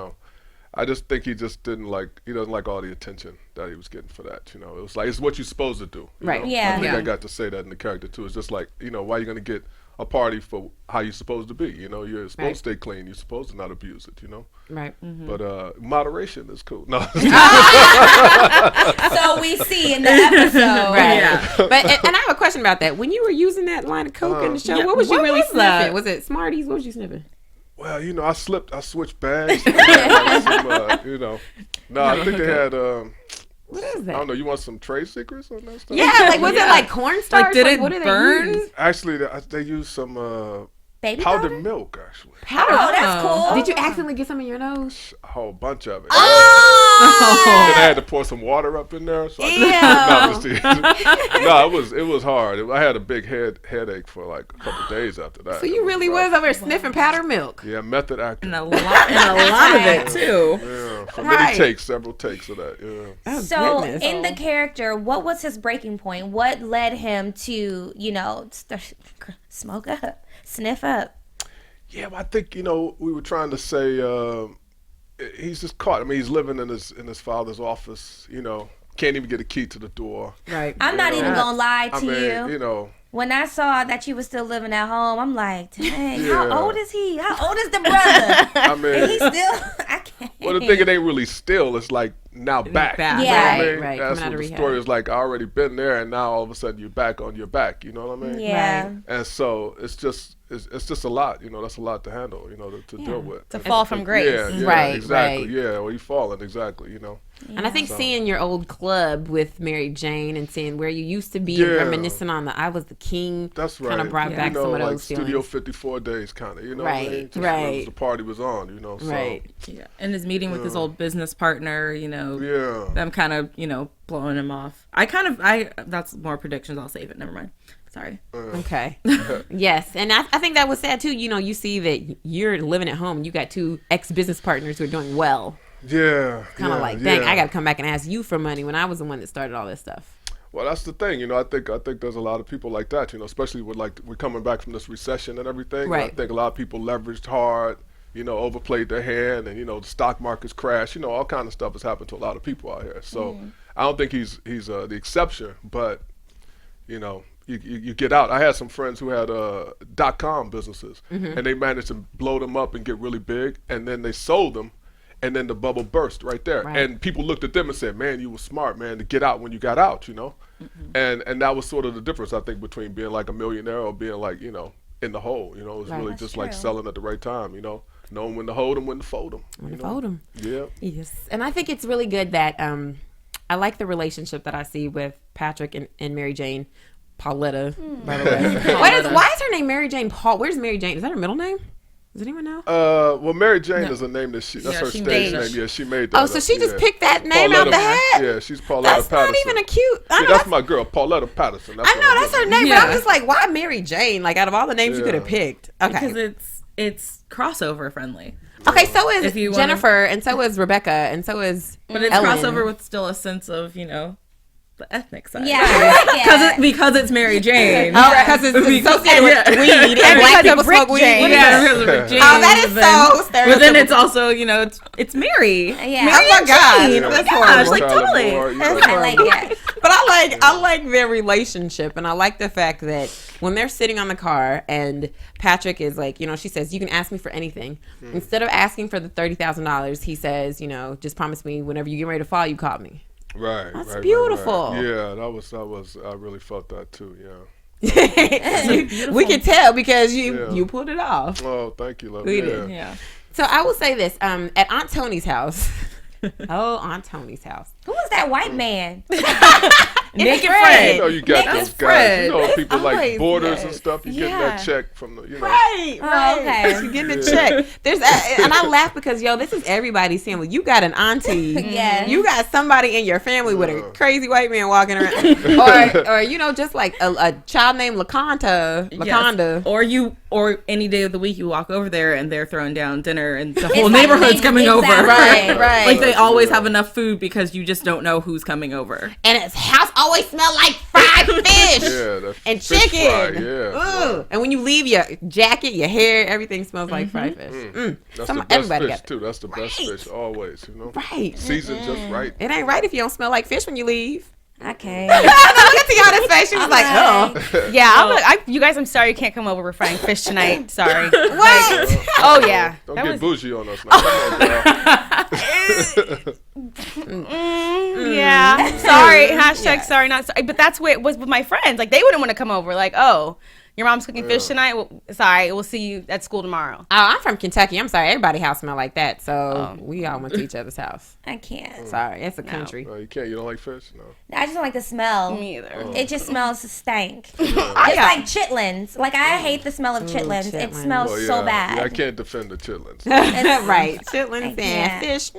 I just think he just didn't like. He doesn't like all the attention that he was getting for that. You know, it was like it's what you're supposed to do. you Right. know? Yeah. I think Yeah. I got to say that in the character too. It's just like why are you gonna get a party for how you're supposed to be? You know, you're supposed to stay clean. You're supposed to not abuse it. You know. Right. But moderation is cool. No. So we see in the episode. Right. Yeah. But and I have a question about that. When you were using that line of coke in the show, yeah, what was you what really was that? sniffing? Was it Smarties? What was you sniffing? Well, I switched bags. I think they had, What is I that? don't know, you want some trade secrets on that stuff? Yeah, like was it like cornstarch? Like, did it what did burn? They use? Actually, they used some Baby powdered powder? milk, actually. Powder. Oh, that's cool. Did you accidentally get some in your nose? A whole bunch of it. Oh! Then I had to pour some water up in there. So no, it was hard. I had a big headache for like a couple days after that. So you really was over there sniffing powdered milk. Yeah, method acting. And a lot of it too. Yeah, for Right. several takes of that. Yeah. Oh, So goodness. in the character, what was his breaking point? What led him to, smoke up, sniff up? Yeah, well, I think we were trying to say he's just caught. I mean, he's living in his father's office. Can't even get a key to the door. Right. I'm not even gonna lie I to mean, you. When I saw that you were still living at home, I'm like, dang, Yeah. how old is he? How old is the brother? I mean, And he's still, I can't. well, the thing it ain't really still. It's like now back. Back. You know Yeah. what I mean? Right, That's coming out what of the rehab. story is like. I already been there, and now all of a sudden you're back on your back. You know what I mean? Yeah. And so it's just a lot. That's a lot to handle. To deal with. To fall from grace. Yeah, Right, exactly. right. Yeah, well, you falling exactly. And I think seeing your old club with Mary Jane and seeing where you used to be Yeah. and reminiscing on the I Was the King That's right. kind of brought back some of like those Studio feelings. 54 days, kind of. What I Right, mean? Just right. where the party was on. So, Right. Yeah. And his meeting with his old business partner, Yeah. them kind of, blowing him off. That's more predictions. I'll save it. Never mind. Sorry. Okay. Yes. And I think that was sad too. You see that you're living at home. You got two ex-business partners who are doing well. Yeah. Kind of like, dang, I got to come back and ask you for money when I was the one that started all this stuff. Well, that's the thing, I think there's a lot of people like that, especially with we're coming back from this recession and everything. Right. I think a lot of people leveraged hard, overplayed their hand, and the stock market's crashed. All kind of stuff has happened to a lot of people out here. So I don't think he's the exception, but you get out. I had some friends who had .com businesses, and they managed to blow them up and get really big, and then they sold them. And then the bubble burst right there. Right. And people looked at them and said, man, you were smart, man, to get out when you got out, And that was sort of the difference, I think, between being like a millionaire or being like, in the hole. It was really That's just true. like selling at the right time, knowing when to hold them, when to fold them. When to fold them. Yeah. Yes. And I think it's really good that I like the relationship that I see with Patrick and Mary Jane. Pauletta, by the way. Why is her name Mary Jane Paul? Where's Mary Jane? Is that her middle name? Does anyone know? Well, Mary Jane is a name that's her stage name. Yeah, she made that. Oh, so she just picked that name out the hat? Yeah, she's Pauletta Patterson. That's not even a cute. That's my girl, Pauletta Patterson. I know that's her name, but I'm just like, why Mary Jane? Like, out of all the names you could have picked. Okay. Because it's crossover friendly. Okay, so is Jennifer, and so is Rebecca, and so is But it's Ellen. crossover with still a sense of, the ethnic side. Yeah. Because it's Mary Jane. Oh, because it's associated with weed and black people smoke weed. Yeah, because of Rick James. Oh, that is so stereotypical. But then it's also, it's Mary. Yeah. Oh my God. That's horrible. Like, totally. I like that. But I like their relationship, and I like the fact that when they're sitting on the car and Patrick is like, she says, you can ask me for anything. Instead of asking for the $30,000, he says, just promise me whenever you get ready to fall, you call me. Right. That's beautiful. Right. Yeah, that was. I really felt that too. Yeah. We can tell because you pulled it off. Oh, thank you, love. We did. Yeah. So I will say this: at Aunt Tony's house. Aunt Tony's house. Who was that white man? Naked Fred. You got Naked those Fred. guys. People like Always, Borders and stuff. You getting that check from the, Right. Oh, okay. You getting a check. There's and I laugh because this is everybody's family. You got an auntie. Yeah. You got somebody in your family with a crazy white man walking around, or just like a child named Laconda. Yes. Or any day of the week you walk over there and they're throwing down dinner and the whole neighborhood's coming over. Right. Like they always have enough food because you just don't know who's coming over. And his house always smell like fried fish and fish chicken. Fry, Ooh. And when you leave your jacket, your hair, everything smells like fried fish. That's the best fish too. That's the best fish always. Right. Seasoned just right. It ain't right if you don't smell like fish when you leave. I can't. Look at Tiana's face. She was like, oh. Yeah, you guys, I'm sorry you can't come over. We're frying fish tonight. Sorry. What? Oh, yeah. Don't get bougie on us now. Come on, girl. Yeah. Sorry. Hashtag sorry, not sorry. But that's what it was with my friends. Like, they wouldn't want to come over. Like, oh, your mom's cooking fish tonight? Well, sorry. We'll see you at school tomorrow. Oh, I'm from Kentucky. I'm sorry. Everybody's house smell like that. So we all went to each other's house. I can't. Sorry. It's a country. You can't. You don't like fish? No. I just don't like the smell. Me either. It just smells stank. It's like chitlins. Like, I hate the smell of chitlins. It smells so bad. Yeah, I can't defend the chitlins. Right. Chitlins and fish.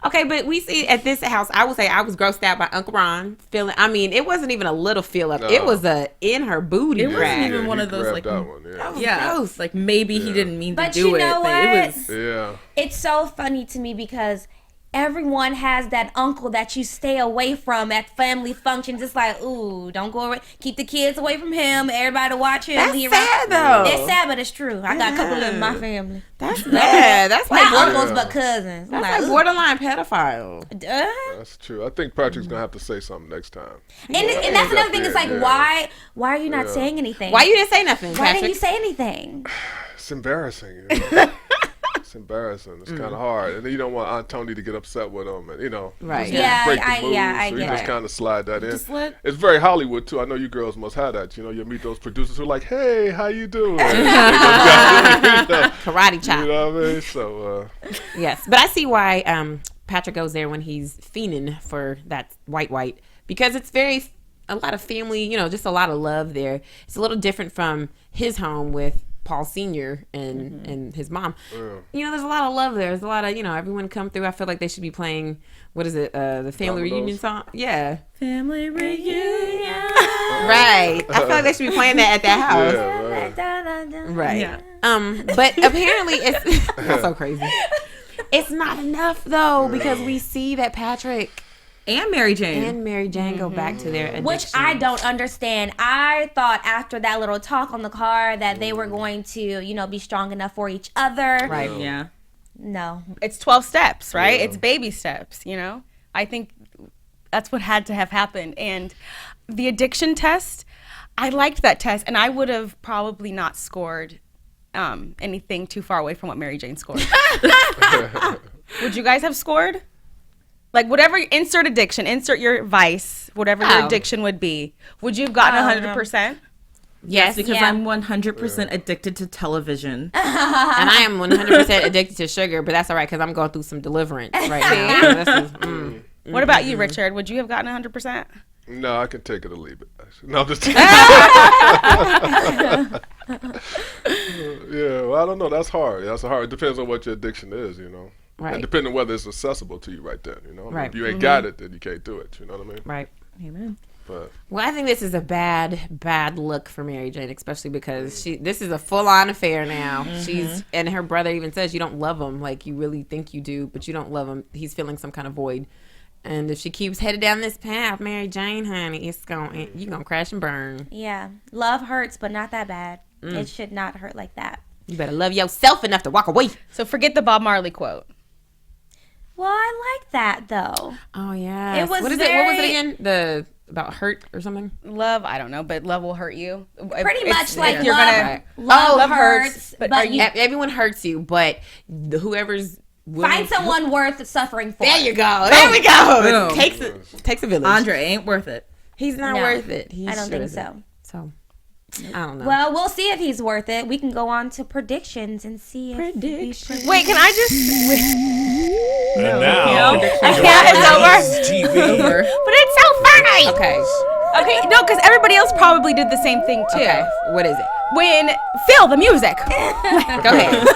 Okay, but we see at this house, I would say I was grossed out by Uncle Ron feeling. I mean, it wasn't even a little feel up. No. It was a in her booty. It wasn't even one of those like, that one, gross. Like maybe he didn't mean to do it. But you know what? It was. It's so funny to me because everyone has that uncle that you stay away from at family functions. It's like, ooh, don't go away. Keep the kids away from him. Everybody watch him. That's sad, though. It's sad, but it's true. I got a couple in my family. That's bad. That's like not uncles, but cousins. That's like borderline pedophile. That's true. I think Patrick's gonna have to say something next time. And that's another thing. It's like, why are you not saying anything? Why you didn't say nothing, Why didn't you say anything? It's embarrassing. It's embarrassing. It's kind of hard, and then you don't want Aunt Tony to get upset with him, and right? break the mood. I so get you just kind of slide that in. It's very Hollywood too. I know you girls must have that. You meet those producers who are like, "Hey, how you doing?" Karate chop. You know what I mean? So yes, but I see why Patrick goes there when he's fiending for that white because it's a lot of family. Just a lot of love there. It's a little different from his home with Paul Sr. and his mom. There's a lot of love there. There's a lot of, everyone come through. I feel like they should be playing, what is it, the family reunion song? Yeah. Family reunion. Right. I feel like they should be playing that at that house. Yeah, right. Yeah. But apparently it's that's so crazy. It's not enough though, because we see that Patrick and Mary Jane go back to their addiction. Which I don't understand. I thought after that little talk on the car that they were going to, be strong enough for each other. Right. Yeah. No. It's 12 steps, right? It's baby steps, I think that's what had to have happened. And the addiction test, I liked that test, and I would have probably not scored anything too far away from what Mary Jane scored. Would you guys have scored? Like, whatever, insert addiction, insert your vice, whatever your addiction would be. Would you have gotten 100%? Yes, because I'm 100% addicted to television. and I am 100% addicted to sugar, but that's all right because I'm going through some deliverance right now. So this is, What about you, Richard? Would you have gotten 100%? No, I can take it or leave it. No, I'm just yeah, well, I don't know. That's hard. That's hard. It depends on what your addiction is, you know. Right. And depending on whether it's accessible to you right then, you know. Right. If you ain't got it, then you can't do it. You know what I mean? right. Amen. But Well, I think this is a bad look for Mary Jane, especially because this is a full-on affair now. And her brother even says you don't love him, like you really think you do, but you don't love him. He's feeling some kind of void. And if she keeps headed down this path, Mary Jane, honey, you're gonna crash and burn. Yeah. Love hurts, but not that bad. It should not hurt like that. You better love yourself enough to walk away. So forget the Bob Marley quote. Well, I like that though. Oh yeah. It was What was it again? About hurt or something? Love, I don't know, but love will hurt you. Pretty much like you're love, gonna love hurts, but Everyone hurts you, but whoever's find someone worth suffering for. There you go. There we go. Boom. It takes a village. Andre ain't worth it. He's not No, worth it. I don't think so. So I don't know. Well, we'll see if he's worth it. We can go on to predictions and see if Wait, can I just? And now, it's over. TV. But it's so funny. Okay. Okay, no, because everybody else probably did the same thing too. Okay. What is it? When Phil, the music. Go ahead.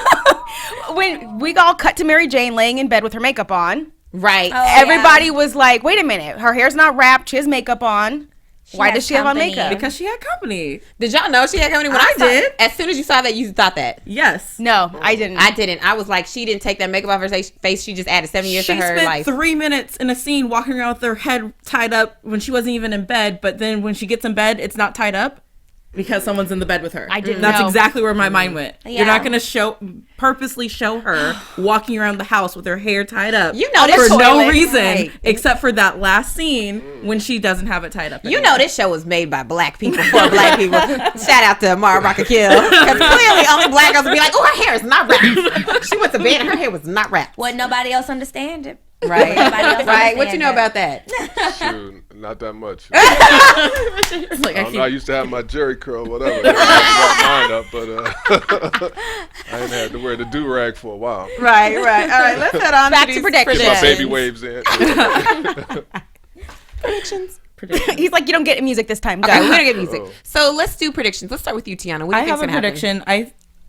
When we all cut to Mary Jane laying in bed with her makeup on, Right. everybody was like, "Wait a minute, her hair's not wrapped. She has makeup on. Why has does she have on company. makeup?" Because she had company. Did y'all know she had company when I I saw did. As soon as you saw that, you thought that. Yes. No, I didn't. I didn't. I was like, she didn't take that makeup off her face. She just added 7 years She to her spent life. 3 minutes in a scene walking around with her head tied up when she wasn't even in bed, but then when she gets in bed, it's not tied up because someone's in the bed with her. I didn't That's know. exactly where my mind went. Yeah. You're not going to purposely show her walking around the house with her hair tied up You know this for no toilet. reason Right. except for that last scene when she doesn't have it tied up You anymore. know this show was made by black people for black people. Shout out to Omari Kill. Because clearly only black girls would be like, oh, her hair is not wrapped. She went to bed and her hair was not wrapped. Would nobody else understand it? Right. Nobody else Right. What you understand know it. about that? shoot, not that much. It's like, I don't know, I used to have my jerry curl, whatever. I wrapped mine up, but I ain't had to wear the do-rag for a while. Right. All right. Let's head on Back to to these predictions. Get my baby waves in. predictions. He's like, you don't get music this time. Go. Okay, we're gonna get music. So let's do predictions. Let's start with you, Tiona. What do you I have a think's gonna prediction.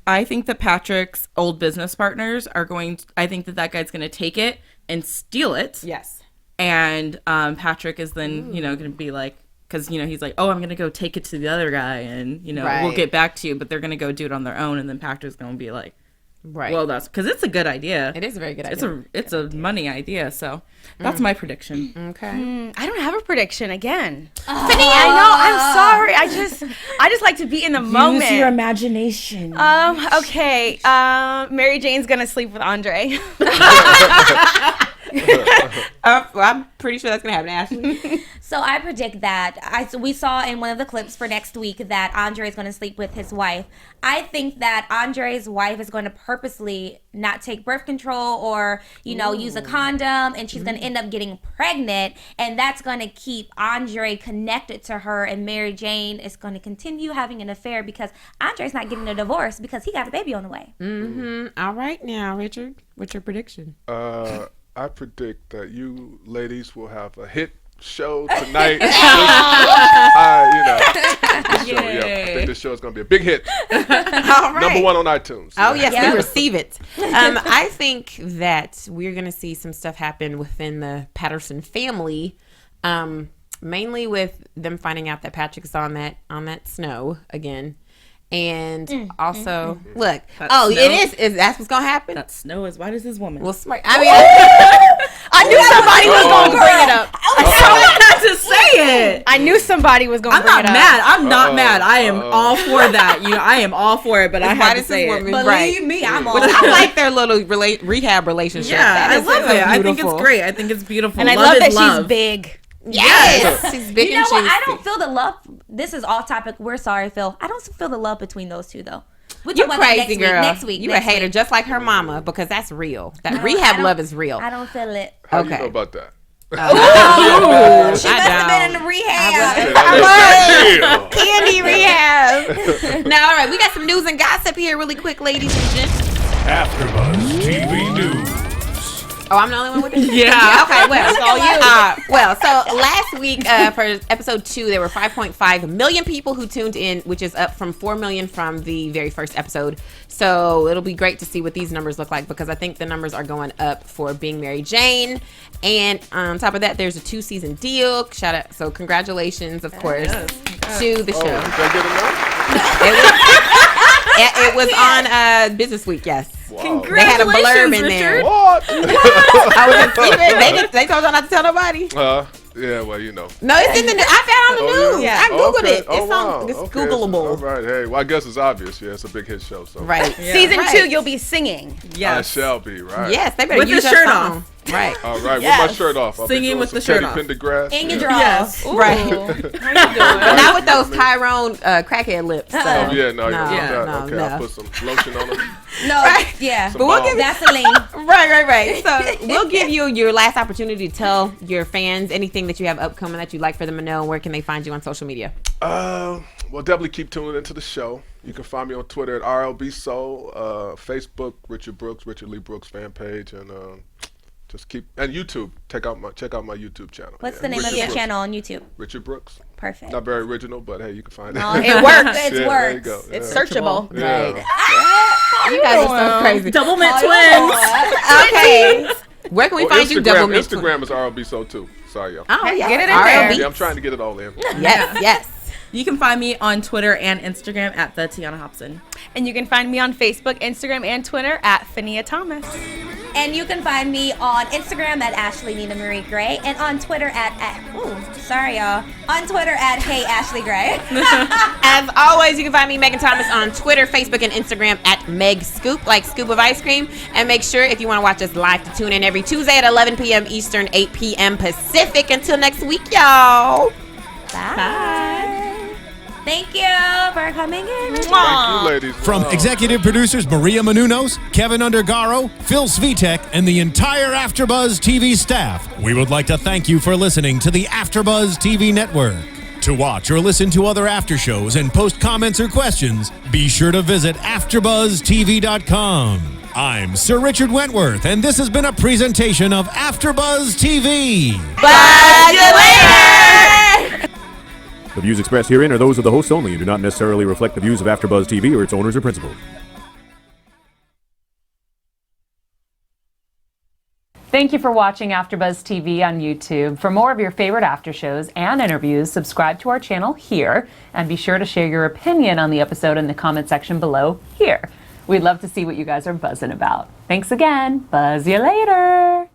I think that Patrick's old business partners are going to, I think that guy's going to take it and steal it. Yes. And Patrick is then, going to be like, because, he's like, oh, I'm going to go take it to the other guy and, we'll Right. get back to you. But they're going to go do it on their own. And then Patrick's going to be like, Right. well, that's because it's a good idea. It is a very good idea. It's a money idea. So that's my prediction. Okay. I don't have a prediction again. I know. I'm sorry. I just like to be in the moment. Use your imagination. Okay. Mary Jane's gonna sleep with Andre. Well, I'm pretty sure that's gonna happen, Ashley. So I predict that. We saw in one of the clips for next week that Andre is going to sleep with his wife. I think that Andre's wife is going to purposely not take birth control or, use a condom, and she's going to end up getting pregnant, and that's going to keep Andre connected to her, and Mary Jane is going to continue having an affair because Andre's not getting a divorce because he got a baby on the way. All right, now, Richard, what's your prediction? I predict that you ladies will have a hit show tonight. I think this show is going to be a big hit. All right. Number 1 on iTunes. Oh, yes, Yeah. we receive it. I think that we're going to see some stuff happen within the Patterson family, mainly with them finding out that Patrick's on that snow again. And also, look, Snow. it is that's what's going to happen? That snow as white as his woman. Well, smart. I mean, I knew somebody was going to bring it up. I had to say it. I knew somebody was going to I'm bring not it up. mad. I'm not mad. I am all for that. I am all for it, but I why had to does say this it. woman- Believe Right. me, I'm all. I like their little rehab relationship. Yeah, That I is love so it. I think it's beautiful. great. I think it's beautiful. And I love love that is love. she's big. Yes, she's big You know and what? I juicy. don't feel the love. This is off topic. We're sorry, Phil. I don't feel the love between those two, though. We'll You talk about that crazy girl. Next week. You next a hater week. just like her mama because that's real. That I rehab don't- love is real. I don't feel it. How do you Okay. know about that? She must have been in the rehab. Candy rehab. Now, all right, we got some news and gossip here really quick, ladies and gents. AfterBuzz TV News. Oh, I'm the only one with it? Yeah. Okay, well. It's all you. So last week for episode 2, there were 5.5 million people who tuned in, which is up from 4 million from the very first episode. So it'll be great to see what these numbers look like, because I think the numbers are going up for Being Mary Jane. And on top of that, there's a 2-season deal. Shout out. So congratulations, of course, to the show. Did I get It was on Business Week, yes. Wow. They had a blurb in there. What? I was in secret. They told y'all not to tell nobody. Yeah, well, you know. No, it's in the news. I found on the news. yeah? I googled Okay. it. It's Okay. Googleable. All right. Hey, well, I guess it's obvious. Yeah, it's a big hit show. So Right. Yeah. Season Right. 2, you'll be singing. I Yes. shall be right. Yes, they better With use the your shirt song. off. Right. All right. Yes. With my shirt off. I'll be Singing doing with some the shirt Teddy off. Pendergrass. In your Yeah. drawers. Yes. Right. How you doing? But not with those Tyrone crackhead lips. So. Oh, yeah, no, No, yeah, no, okay, no. I'll put some lotion on them. No, yeah. Some But we'll balm. give Vaseline. Right. So we'll give you your last opportunity to tell your fans anything that you have upcoming that you'd like for them to know. Where can they find you on social media? Well, definitely keep tuning into the show. You can find me on Twitter at RLBSoul, Facebook, Richard Lee Brooks fan page, and just keep, and YouTube. Check out my YouTube channel. What's the name of your channel on YouTube? Richard Brooks. Perfect. Not very original, but hey, you can find it. No, It works. It Yeah, there works. you go. It's Yeah. searchable. Yeah. You guys are so crazy. Double mint twins. Okay. Where can we find you? Double Mint Twins? Instagram is RLBSoul too. Sorry, y'all. Oh yeah. Get it in RLB. there. Yeah, I'm trying to get it all in. Yes. You can find me on Twitter and Instagram at the Tiona Hobson. And you can find me on Facebook, Instagram, and Twitter at Fahnia Thomas. And you can find me on Instagram at Ashley Nina Marie Gray, and on Twitter at sorry y'all, on Twitter at Hey Ashley Gray. As always, you can find me, Megan Thomas, on Twitter, Facebook, and Instagram at Meg Scoop, like scoop of ice cream. And make sure, if you want to watch us live, to tune in every Tuesday at 11 p.m. Eastern, 8 p.m. Pacific. Until next week, y'all. Bye. Thank you for coming in. Thank you, ladies. From Wow. executive producers Maria Menounos, Kevin Undergaro, Phil Svitek, and the entire AfterBuzz TV staff, we would like to thank you for listening to the AfterBuzz TV network. To watch or listen to other after shows and post comments or questions, be sure to visit AfterBuzzTV.com. I'm Sir Richard Wentworth, and this has been a presentation of AfterBuzz TV. Bye. See you later. The views expressed herein are those of the hosts only and do not necessarily reflect the views of AfterBuzz TV or its owners or principals. Thank you for watching AfterBuzz TV on YouTube. For more of your favorite after shows and interviews, subscribe to our channel here, and be sure to share your opinion on the episode in the comment section below here. We'd love to see what you guys are buzzing about. Thanks again. Buzz you later.